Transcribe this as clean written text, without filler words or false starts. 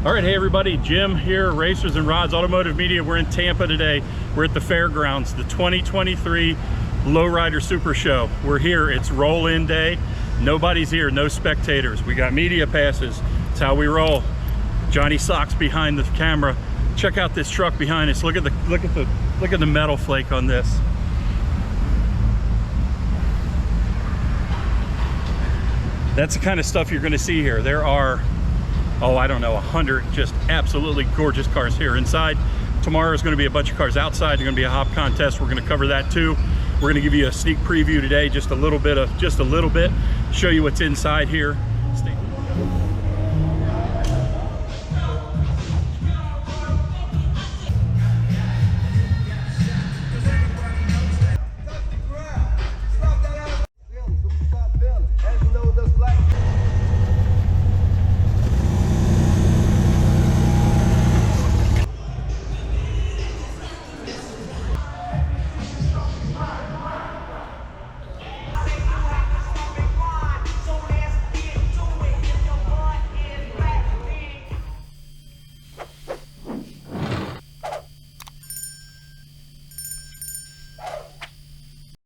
All right, hey everybody, Jim here, Racers and Rods Automotive Media. We're in Tampa today. We're at the fairgrounds, the 2023 Lowrider Super Show. We're here, it's roll-in day. Nobody's here, no spectators. We got media passes, it's how we roll. Johnny Sock's behind the camera. Check out this truck behind us. Look at the metal flake on this. That's the kind of stuff you're gonna see here. There are, oh, I don't know, 100 just absolutely gorgeous cars here inside. Tomorrow is going to be a bunch of cars outside. There's going to be a hop contest. We're going to cover that too. We're going to give you a sneak preview today, just a little bit, show you what's inside here.